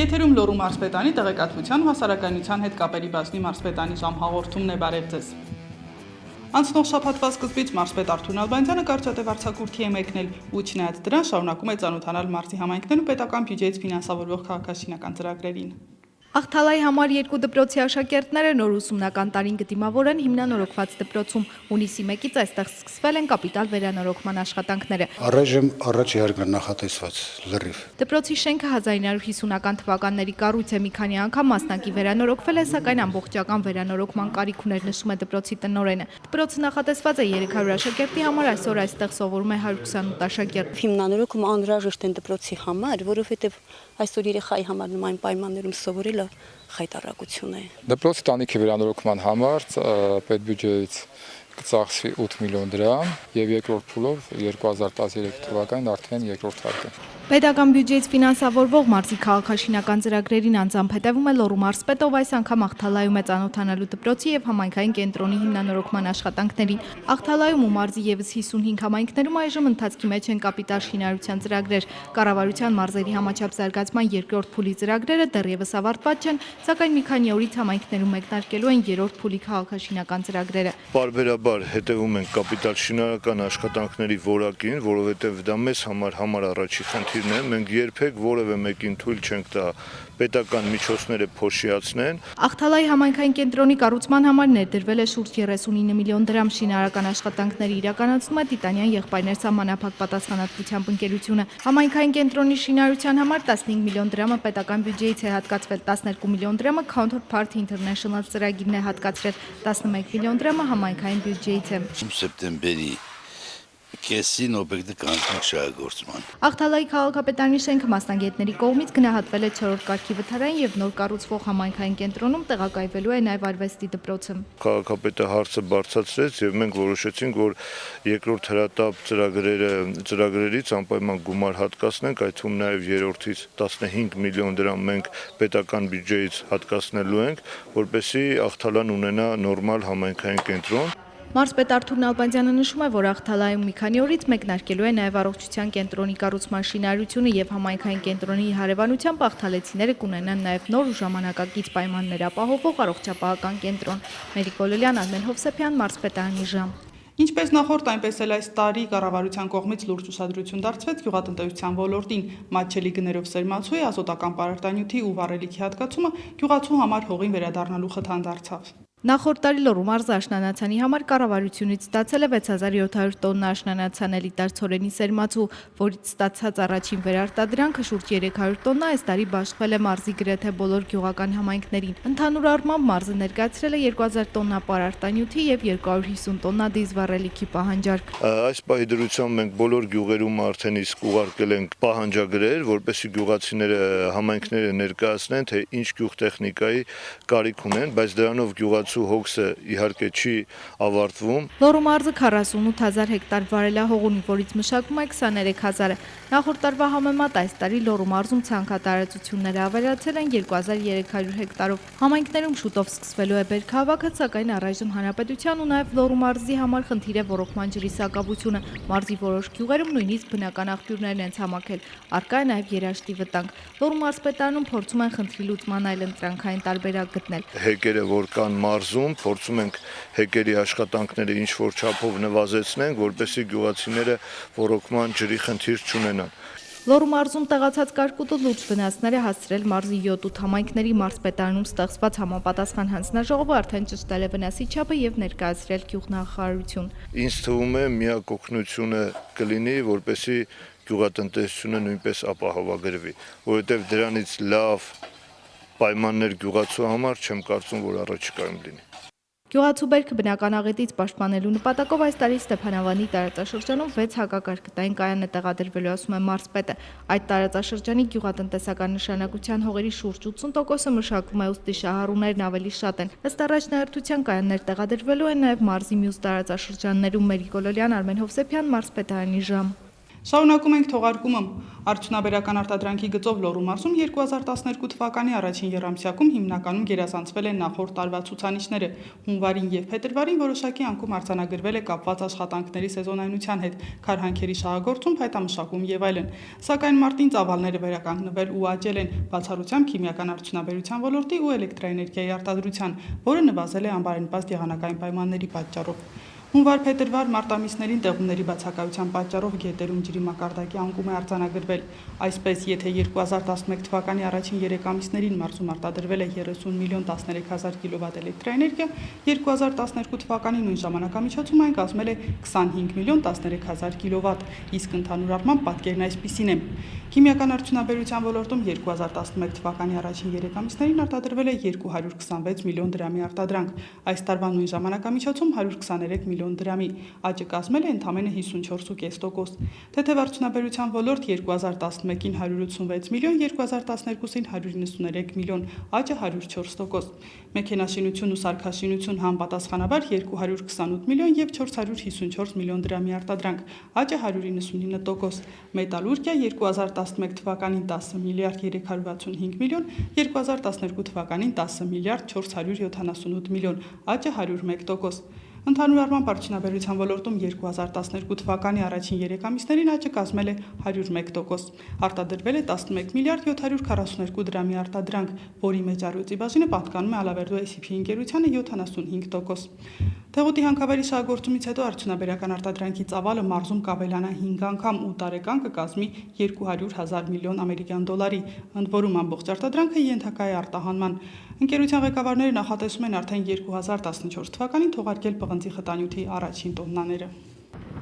Եթերում Լոռու մարզպետանի տեղեկատվության ու հասարակայնության հետ կապերի բաժնի մարզպետանի ժամհաղորդումն է, բարև ձեզ։ Անցնող շաբաթվա սկզբից մարզպետ Արթուր Նալբանդյանը կարճատև արձակուրդի է մեկնել ու չնայած դրան շարունակում է ծանոթանալ մարզի համայնքներն ու պետական բյուջեից ֆինանսավորվող քաղաքաշինական ծրագրերին։ Աղթալայի համար 2 դպրոցի աշակերտները նոր ուսումնական տարին կդիմավորեն հիմնանորոգված դպրոցում։ Հունիսի 1-ից այստեղ սկսվել են կապիտալ վերանորոգման աշխատանքները։ Առայժմ առաջ իհարկե նախատեսված լրիվ։ Դպրոցի շենքը 1950-ական թվականների կառույց է, մի քանի անգամ մասնակի վերանորոգվել է, սակայն ամբողջական վերանորոգման կարիք ուներ, նշում է դպրոցի տնօրենը։ Դպրոցը նախատեսված է 300 աշակերտի համար, այսօր այստեղ սովորում է 128 աշակերտ։ Հիմնանորոգումը անհրաժեշտ է դպրոցի համար, որովհետև այսօր երեխայի համար նման պայմաններում սովորելը խայտառակություն է։ Դպրոցի տանիքի վերանորոգման համար պետբյուջեից կծախսվի 8 միլիոն դրամ եւ երկրորդ փուլով 2013 թվականին արդեն երկրորդ հարկը։ Պետական բյուջեից ֆինանսավորվող մարզի քաղաքաշինական ծրագրերին անձամբ հետևում է Լոռու մարզպետով, այս անգամ Աղթալայում է ծանոթանալու դպրոցի եւ համայնքային կենտրոնի հիմնանորոգման աշխատանքներին։ Աղթալայում ու մարզի եւս 55 համայնքներում այժմ ընթացքի մեջ են կապիտալ շինարարության ծրագրեր։ Կառավարության մարզերի համաչափ զարգացման երկրորդ փուլի ծրագրերը դեռևս ավարտված չեն, սակայն մի քանի օրից համայնքներում մեկնարկելու են երրորդ փուլի քաղաքաշինական ծրագրերը։ Պարբերաբար հետևում են կապիտալ շինարարական աշխատանքների որակին, որովհետև դա մեզ համար առաջի խնդիրն է, մենք երբեք որևէ մեկին թույլ չենք տա պետական միջոցները փոշիացնեն։ Աղթալայի համայնքային կենտրոնի կառուցման համար ներդրվել է շուրջ 39 միլիոն դրամ, շինարարական աշխատանքների իրականացնում է Տիտանյան եղբայրներ սահմանափակ պատասխանատվությամբ ընկերությունը։ Համայնքային կենտրոնի շինարարության համար 15 միլիոն դրամը պետական բյուջեից է հատկացվել, 12 միլիոն դրամը Counterpart International ծրագիրն է հատկացրել, 11 միլիոն դրամը համայնքային բյուջեից է։ Սեպտեմբերի կեսին օբյեկտը կանցնենք շահագործման։ Աղթալայի քաղաքապետարանի շենքը մասնագետների կողմից գնահատվել է 4-րդ կարգի վթարային եւ նոր կառուցվող համայնքային կենտրոնում տեղակայվելու է նաեւ արվեստի դպրոցը։ Քաղաքապետը հարցը բարձրացրեց եւ մենք որոշեցինք, որ երկրորդ հրատապ ծրագրերից անպայման գումար հատկացնենք, այդ թվում նաեւ երրորդից 15 միլիոն դրամ մենք պետական բյուջեից հատկացնելու ենք, որպեսզի Աղթալան ունենա նորմալ համայնքային կենտրոն։ Մարզպետ Արթուր Նալբանդյանը նշում է, որ Աղթալայում մի քանի օրից մեկնարկելու է նաև առողջության կենտրոնի կառուցման շինարարությունը եւ համայնքային կենտրոնի հարևանությամբ աղթալեցիները կունենան նաև նոր ու ժամանակակից պայմաններ ապահովող առողջապահական կենտրոն։ Մերիկ Բոլոլյան, Արմեն Հովսեփյան, մարզպետարանի ժամ։ Ինչպես նախորդ, այնպես էլ այս տարի կառավարության կողմից լուրջ ուշադրություն դարձվեց գյուղատնտեսության ոլորտին։ Մատչելի գներով սերմացուի, ազոտական պարարտանյութի ու վառելիքի հատկացումը գյուղացու համար հողին վերադառնալու խթան դարձավ։ Նախորդ տարի Լոռու մարզը աշնանացանի համար կառավարությունից ստացել է 6700 տոննա աշնանացան էլիտար ցորենի սերմացու, որից ստացած առաջին վերարտադրանքը շուրջ 300 տոննա այս տարի բաշխվել է մարզի գրեթե բոլոր գյուղական համայնքներին։ Ընդհանուր առմամբ մարզը ներկայացրել է 2000 տոննա պարարտանյութի եւ 250 տոննա դիզվառելիքի պահանջարկ։ Այս պահի դրությամբ մենք բոլոր գյուղերում արդեն իսկ ուղարկել ենք պահանջագրեր, որպեսզի գյուղացիները համայնքները ներկայացնեն, թե ինչ գյուղտեխնիկայի կարիք ունեն, բայց դրանով գյուղացու հոգսը իհարկե չի ավարտվում։ Լոռու մարզը 48000 հեկտար վարելահող ունի, որից մշակվում է 23000-ը։ Նախորդ տարվա համեմատ այս տարի Լոռու մարզում ցանքատարածությունները ավելացել են 2300 հեկտարով։ Համայնքներում շուտով սկսվելու է բերքահավաքը, սակայն առայժմ հանրապետության ու նաև Լոռու մարզի համար խնդիր է ոռոգման ջրի սակավությունը։ Մարզի որոշ գյուղերում նույնիսկ բնական աղբյուրներն են ցամաքել։ Առկա է նաև երաշտի վտանգ։ Լոռու մարզպետարանում փորձում են խնդրի լուծման այլ ընտրանքային տարբերակ գտնել։ Հեկերը, որ կան մարզում, փորձում ենք հեկերի աշխատանքները ինչ որ չափով նվազեցնենք, որպեսզի գյուղացիները ոռոգման ջրի խնդիր չունենան։ Լոռու մարզում տեղացած կարկուտը լուրջ վնասներ է հասցրել մարզի 7 համայնքների մարզպետարանում ստեղծված համապատասխան հանձնաժողովը արդեն ճշտել է վնասի չափը եւ ներկայացրել գյուղնախարարություն։ Ինձ թվում է միակ օգնությունը կլինի, որպեսզի գյուղատնտեսությունը նույնպես ապահովագրվի, որովհետեւ դրանից լավ պայմաններ գյուղացու համար չեմ կարծում, որ առաջիկայում լինի։ Գյուղացու բերքը բնական աղետից պաշտպանելու նպատակով այս տարի Ստեփանավանի տարածաշրջանում 6 հակակարգտային կայան է տեղադրվելու, ասում է մարզպետը։ Այդ տարածաշրջանի գյուղատնտեսական նշանակության հողերի շուրջ 80%-ը մշակվում է, ուստի շահառուներն ավելի շատ են։ Ըստ առաջնահերթության կայաններ տեղադրվելու են նաև մարզի մյուս տարածաշրջաններում։ Մերիկ Բոլոլյան, Արմեն Հովսեփյան, մարզպետարանի ժամ։ Շարունակում ենք թողարկումը։ Արդյունաբերական արտադրանքի գծով Լոռու մարզում 2012 թվականի առաջին եռամսյակում հիմնականում գերազանցվել են նախորդ տարվա ցուցանիշները։ Հունվարին եւ փետրվարին որոշակի անկում արձանագրվել է կապված աշխատանքների սեզոնայնության հետ, քարհանքերի շահագործում, փայտամշակում եւ այլն։ Սակայն մարտին ծավալները վերականգնվել ու աճել են, բացառությամբ քիմիական արդյունաբերության ոլորտի ու էլեկտրաէներգիայի արտադրության, որը նվազել է անբարենպաստ եղանակային պայմանների պատճառով։ Հունվար-փետրվար մարտամիսներին տեղումների բացակայության պատճառով գետերում ջրի մակարդակի անկում է արձանագրվել։ Այսպես, եթե 2011 թվականի առաջին 3 ամիսներին մարզում արտադրվել է 30 միլիոն 13 հազար կիլովատ էլեկտրաէներգիա, 2012 թվականի նույն ժամանակամիջոցում այն կազմել է 25 միլիոն 13 հազար կիլովատ, իսկ ընդհանուր առմամբ պատկերն այսպիսին է։ Քիմիական արդյունաբերության ոլորտում 2011 թվականի առաջին 3 ամիսներին արտադրվել է 226 միլիոն դրամի արտադրանք, այս տարվա նույն ժամանակամիջոցում 123 միլիոն դրամի, աճը կազմել է ընդամենը 54.5%։ Թեթև արդյունաբերության ոլորտ 2011-ին 186 միլիոն, 2012-ին 193 միլիոն, աճը 104%։ Մեքենաշինություն ու սարքաշինություն համապատասխանաբար 228 միլիոն եւ 454 միլիոն դրամի արտադրանք, աճը 199%։ Մետալուրգիա 2011 թվականին 10 միլիարդ 365 միլիոն, 2012 թվականին 10 միլիարդ 478 միլիոն, աճը 101%։ Ընդհանուր առմամբ արդյունաբերության ոլորտում 2012 թվականի առաջին 3 ամիսներին աճը կազմել է 101%։ Արտադրվել է 11 միլիարդ 742 դրամի արտադրանք, որի մեջ առյուծի բաժինը պատկանում է Ալավերդո ACP ընկերությանը 75%։ Թեղուտի հանքավայրի շահագործումից հետո արդյունաբերական արտադրանքի ծավալը մարզում կավելանա 5 անգամ ու տարեկան կկազմի 200,000 միլիոն ամերիկյան դոլարի, ընդ որում ամբողջ արտադրանքը ենթակա է արտահանման։ Ընկերության ղեկավարները նախատեսում են արդեն 2014 թվականին թողարկել պղնձի խտանյութի առաջին տոննաները։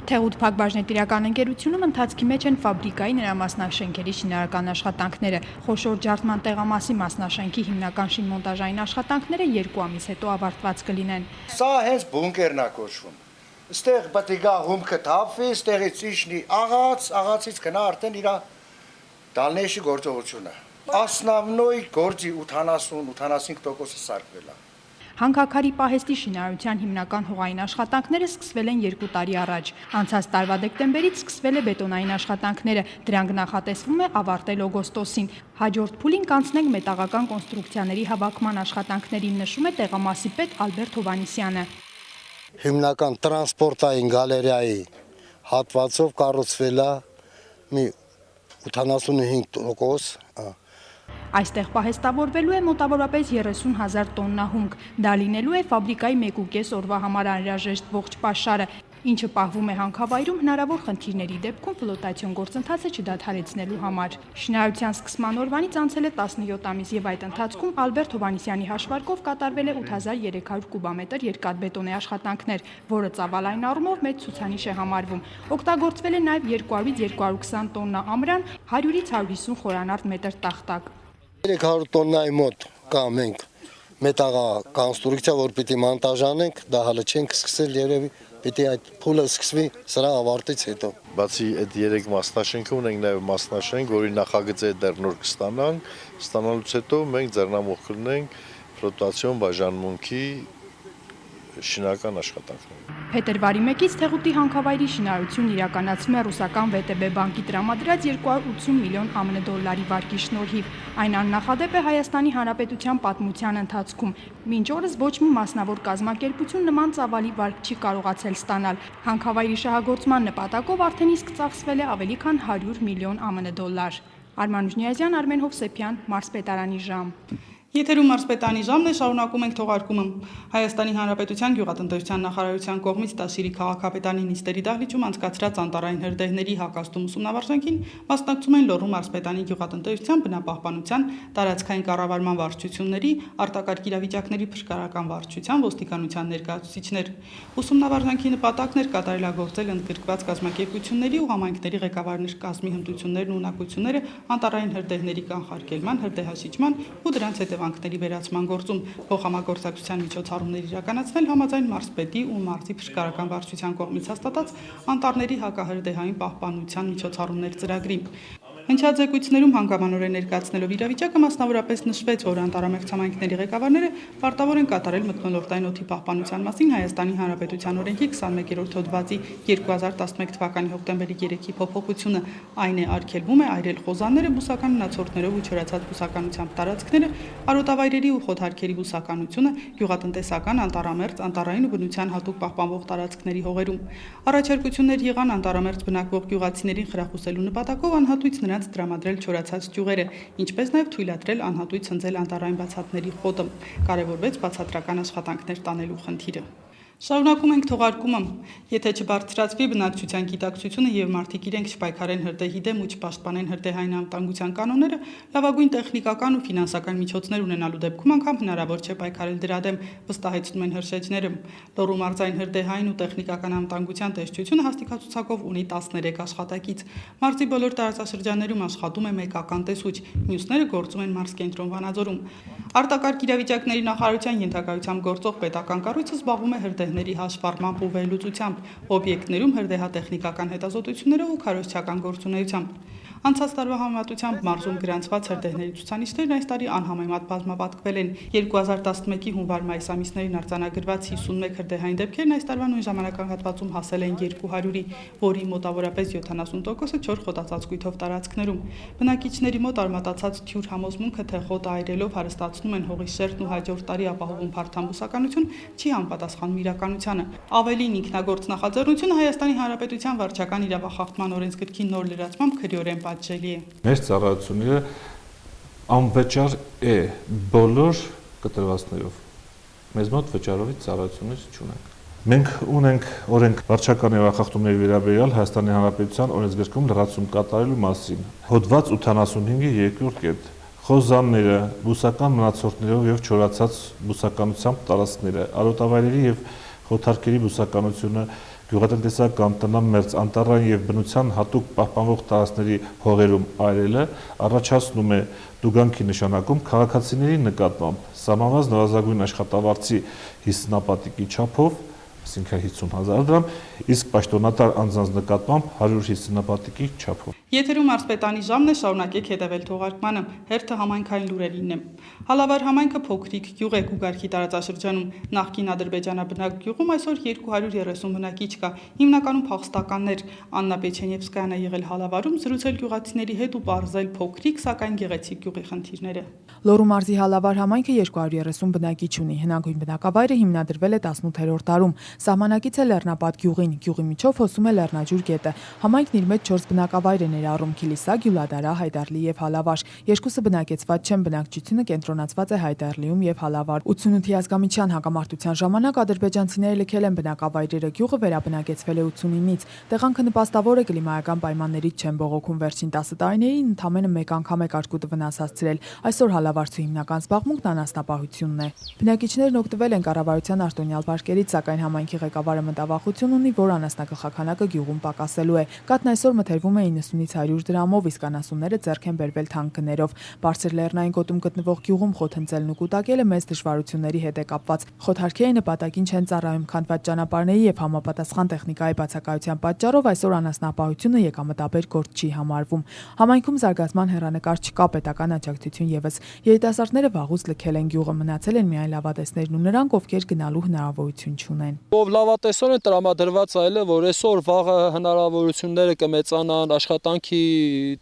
Թեղուտ Փակbaşնետիրական ընկերությունում ընթացքի մեջ են ֆաբրիկայի նրա մասնաշենքերի շինարարական աշխատանքները։ Խոշոր ջարդման տեղամասի մասնաշենքի հիմնական շինմոնտաժային աշխատանքները 2 ամիս հետո ավարտված կլինեն։ Սա հենց բունկերն է կոչվում։ Ստեղ պետք է գա հումքը թափվի, ստեղից իջնի աղացից գնա արդեն իր դալնեշի գործողությունը։ Ասնավնոյ գործի 80-85% սարքվել է։ Հանքաքարի պահեստի շինարարության հիմնական հողային աշխատանքները սկսվել են 2 տարի առաջ։ Անցած տարվա դեկտեմբերից սկսվել է բետոնային աշխատանքները, դրանք նախատեսվում է ավարտել օգոստոսին։ Հաջորդ փուլին կանցնենք մետաղական կոնստրուկցիաների հավաքման աշխատանքներին, նշում է տեղամասի պետ Ալբերտ Հովհաննիսյանը։ Հիմնական տրանսպորտային գալերեայի հատվածով կառուցվել է մի 85%։ Այստեղ պահեստավորվելու է մոտավորապես 30,000 տոննա հումք։ Դա լինելու է ֆաբրիկայի 1.5 օրվա համար անհրաժեշտ ողջ պաշարը, ինչը պահվում է հանքավայրում հնարավոր խնդիրների դեպքում ֆլոտացիոն գործընթացը չդադարեցնելու համար։ Շինարարության սկսման օրվանից անցել է 17 ամիս եւ այդ ընթացքում Ալբերտ Հովհաննիսյանի հաշվարկով կատարվել է 8300 կուբամետր երկաթբետոնե աշխատանքներ, որը ծավալային առումով մեծ ցուցանիշ է համարվում։ Օգտագործվել է նաեւ 200-ից 220 տոննա ամրան, 100-ից 150 խորանարդ մետր տախտակ։ 300 տոննայի մոտ կա մենք մետաղա կոնստրուկցիա, որ պիտի մոնտաժ անենք, դա հələ չենք սկսել երևի, պիտի այդ փուլը սկսվի սրա ավարտից հետո։ Բացի այդ 3 մասնաշենքը ունենք նաև մասնաշենք, որի նախագծը դեռ նոր կստանանք, ստանալուց հետո մենք ձեռնամուխ կլինենք ֆլոտացիոն բաժանմունքի շինական աշխատանքներ։ Փետրվարի 1-ից Թեղուտի հանքավայրի շինարարությունն իրականացվում է ռուսական VTB բանկի տրամադրած 280 միլիոն ԱՄՆ դոլարի վարկի շնորհիվ։ Այն աննախադեպ է Հայաստանի Հանրապետության պատմության ընթացքում։ Մինչ օրս ոչ մի մասնավոր կազմակերպություն նման ծավալի վարկ չի կարողացել ստանալ։ Հանքավայրի շահագործման նպատակով արդեն իսկ ծախսվել է ավելի քան 100 միլիոն ԱՄՆ դոլար։ Արման Ուժնիազյան, Արմեն Հովսեփյան, Մարզպետարանի ժամ։ Եթերում Մարզպետանի ժամն է, շարունակում ենք թողարկումը։ Հայաստանի Հանրապետության գյուղատնտեսության նախարարության կողմից Տաշիրի քաղաքապետարանի նիստերի դահլիճում անցկացրած անտառային հրդեհների հակազդում ուսումնավարժանքին մասնակցում են Լոռու մարզպետանի գյուղատնտեսության, բնապահպանության, տարածքային կառավարման վարչությունների, արտակարգ իրավիճակների փրկարարական վարչության, ոստիկանության ներկայացուցիչներ։ Ուսումնավարժանքի նպատակն էր կատարելագործել ընդգրկված կազմակերպությունների ու համայնքների ղեկավարների կազմի հմտություններն ու ունակությունները անտառային հրդեհների կանխարգելման, հրդեհաշիջման ու դրանց հետևանքների վերացման գործում փոխհամագործակցության միջոցառումներ իրականացնել համաձայն մարզպետի ու մարզի փրկարարական վարչության կողմից հաստատած անտառների հակահրդեհային պահպանության միջոցառումներ ծրագրի։ Հնչյալ հանգամանորեն ներկայացնելով իրավիճակը մասնավորապես նշվեց, որ անտառամերձ համայնքների ղեկավարները պարտավոր են կատարել մթնոլորտային օդի պահպանության մասին Հայաստանի Հանրապետության օրենքի 21-րդ հոդվածի 2011 թվականի հոկտեմբերի 3-ի փոփոխությունը, այն է արգելվում է այրել խոզանները, բուսական մնացորդներով ու չորացած բուսականությամբ տարածքները, արոտավայրերի ու խոթարքերի բուսականությունը, գյուղատնտեսական, անտառամերձ, անտառային ու բնության հատուկ պահպանվող տարածքների հողերում։ Առաջարկություններ եղան անտառամերձ բնակվող գյուղացիներին խրախուսելու նպատակով անհատույց նրանց տրամադրել չորացած ճյուղերը, ինչպես նաև թույլատրել անհատույց հնձել անտառային բացատների խոտը։ Կարևորվեց բացատրական աշխատանքներ տանելու խնդիրը։ Շարունակում ենք թողարկումը։ Եթե չբարձրացվի բնակչության գիտակցությունը եւ մարդիկ իրենք չպայքարեն հրդեհի դեմ ու չպաշտպանեն հրդեհային անվտանգության կանոնները, լավագույն տեխնիկական ու ֆինանսական միջոցներ ունենալու դեպքում անգամ հնարավոր չէ պայքարել դրա դեմ, վստահեցնում են հրշեջները։ Լոռու մարզային հրդեհային ու տեխնիկական անվտանգության տեսչությունը հաստիկացուցակով ունի 13 աշխատակից։ Մարզի բոլոր տարածաշրջաններում աշխատում է մեկական տեսուչ, մյուսները գործում են մարզկենտրոն Վանաձորում։ Արտակարգ իրավիճակների նախարարության ենթակայությամբ գործող պետական կառույցը զբաղվում է հրդեհների հաշվառմամբ ու վերլուծությամբ, օբյեկտներում հրդեհատեխնիկական հետազոտություններով ու քարոզչական գործունեությամբ։ Անցած տարվա համեմատությամբ մարզում գրանցված հրդեհների ցուցանիշներն այս տարի անհամեմատ բազմապատկվել են։ 2011-ի հունվար-մայիս ամիսներին արձանագրված 51 հրդեհային դեպքերն այս տարվա նույն ժամանակահատվածում հասել են 200-ի, որի մոտավորապես 70%-ը չոր խոտածածկույթով տարածքներում։ Բնակիչների մոտ արմատացած թյուր համոզմունքը, թե խոտը այրելով հարստացնում են հողի շերտն ու հաջորդ տարի ապահովում փարթամ բուսականություն, չի համապատասխանում իրականությանը։ Ավելին, ինքնագործ նախաձեռնությունը Հայաստանի Հանրապետության վարչական իրավախախտման օրենսգրքի նոր լրացմամբ քրեորեն պատժելի է։ Մեր ծառայությունները անվճար է բոլոր կտրվածքներով։ Մեզ մոտ վճարովի ծառայություններ չունենք։ Մենք ունենք օրենք վարչական իրավախախտումների վերաբերյալ Հայաստանի Հանրապետության օրենսգրքում լրացում կատարելու մասին։ Հոդված 85-ի 2-րդ կետ խոզանները, բուսական մնացորդներով եւ չորացած բուսականությամբ տարածքները, արոտավայրերի եւ խոթարքերի բուսականությունը, գյուղատնտեսական, տնամերձ, անտառային եւ բնության հատուկ պահպանվող տարածքների հողերում այրելը առաջացնում է դուգանքի նշանակում քաղաքացիների նկատմամբ սահմանված նվազագույն աշխատավարձի 50 նապատիկի չափով, այսինքն 50,000 դրամ, իսկ պաշտոնատար անձանց նկատմամբ 150 նապատիկի չափով։ Եթերում Մարզպետանի ժամն է, շարունակեք հետևել թողարկմանը, հերթը համայնքային լուրերինն է։ Հալավար համայնքը փոքրիկ գյուղ է Գուգարքի տարածաշրջանում, նախկին ադրբեջանաբնակ գյուղում այսօր 230 բնակիչ կա, հիմնականում փախստականներ։ Աննա Պեչենևսկայան է եղել Հալավարում, զրուցել գյուղացիների հետ ու պարզել փոքրիկ, սակայն գեղեցիկ գյուղի խնդիրները։ Լոռու մարզի Հալավար համայնքը 230 բնակիչ ունի, հնագույն բնակավայրը հիմնադրվել է 18-րդ դարում, սահմանակից է Լեռնապատ գյուղին, գյուղի միջով հոսում է Լեռնաջուր գետը։ Համայնքն իր մեջ 4 բնակավայր է ներառում՝ Քիլիսա, Գյուլադարա, Հայդարլի եւ Հալավար։ Երկուսը բնակեցված չեն, բնակչությունը կենտրոնացված է Հայդարլիում եւ Հալավար։ 88-ի ազգամիջյան հակամարտության ժամանակ ադրբեջանցիները լքել են բնակավայրերը, գյուղը վերաբնակեցվել է 89-ից։ Տեղանքը նպաստավոր է կլիմայական պայմաններից չեն բողոքում, վերջին 10 տարիներին ընդամենը մեկ անգամ է կարկուտը վնաս հասցրել։ Այսօր Հալավարցու հիմնական զբաղմունքն անասնապահությունն է։ Բնակիչներն օգտվել են կառավարության արտոնյալ վարկերից, սակայն համայնքի ղեկավարը մտավախություն ունի, որ անասնագլխաքանակը գյուղում պակասելու է։ Կաթն այսօր մթերվում է 90-ից 100 դրամով, իսկ անասունները ձեռք են բերվել թանկ գներով։ Բարձր լեռնային գոտում գտնվող գյուղում խոտ հնձելն ու կուտակելը մեծ դժվարությունների հետ է կապված։ Խոթարքերի նպատակին չեն ծառայում քանդված ճանապարհների եւ համապատասխան տեխնիկայի բացակայության պատճառով այսօր անասնապահությունը եկամտաբեր գործ չի համարվում։ Համայնքում զարգացման հեռանկար չկա, պետական աջակցություն եւս։ Երիտասարդները վաղուց լքել են գյուղը, մնացել են միայն լավատեսներն ու նրանք, ովքեր գնալու հնարավորություն չունեն։ Ով լավատեսորեն տրամադրված այլ է, որ այսօր վաղը հնարավորությունները կմեծանան, աշխատանքի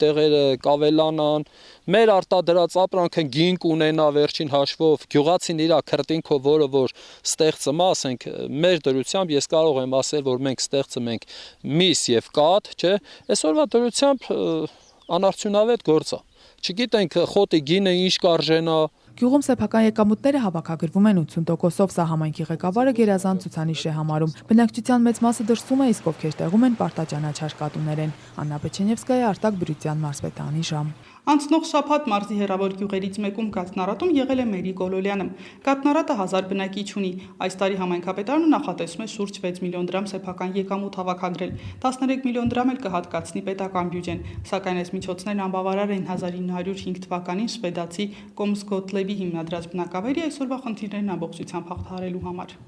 տեղերը կավելանան, մեր արտադրած ապրանքը գինք ունենա վերջին հաշվով, գյուղացին իր քրտինքով, որը որ ստեղծում ասենք, մեր դրությամբ ես կարող եմ ասել, որ մենք ստեղծում ենք միս եւ կաթ, չէ, այսօրվա դրությամբ անարդյունավետ գործ է։ Չգիտենք խոտի գինը ինչ կարժենա։ Գյուղում սեփական եկամուտները հավաքագրվում են 80%-ով, սա համայնքի ղեկավարը գերազանց ցուցանիշ է համարում։ Բնակչության մեծ մասը դրսում է, իսկ ովքեր տեղում են պարտաճանաչար կատուներ են։ Աննա Պեչենևսկայա, Արտակ Բրютյան, Մարզպետանի ժամ։ Անցնող շաբաթ մարզի հեռավոր գյուղերից մեկում կաթնարատում եղել է Մերի Գոլոլյանը։ Կաթնարատը 1000 բնակիչ ունի։ Այս տարի համայնքապետարանը նախատեսում է շուրջ 6 միլիոն դրամ սեփական եկամուտ հավաքագրել։ 13 միլիոն դրամ էլ կհատկացնի պետական բյուջեն, սակայն այս միջոցներն անբավարար են 1905 թվականին շվեդացի Կոմս Գոտլևի հիմնադրած բնակավայրի այսօրվա խնդիրներն ամբողջությամբ հաղթահարելու համար։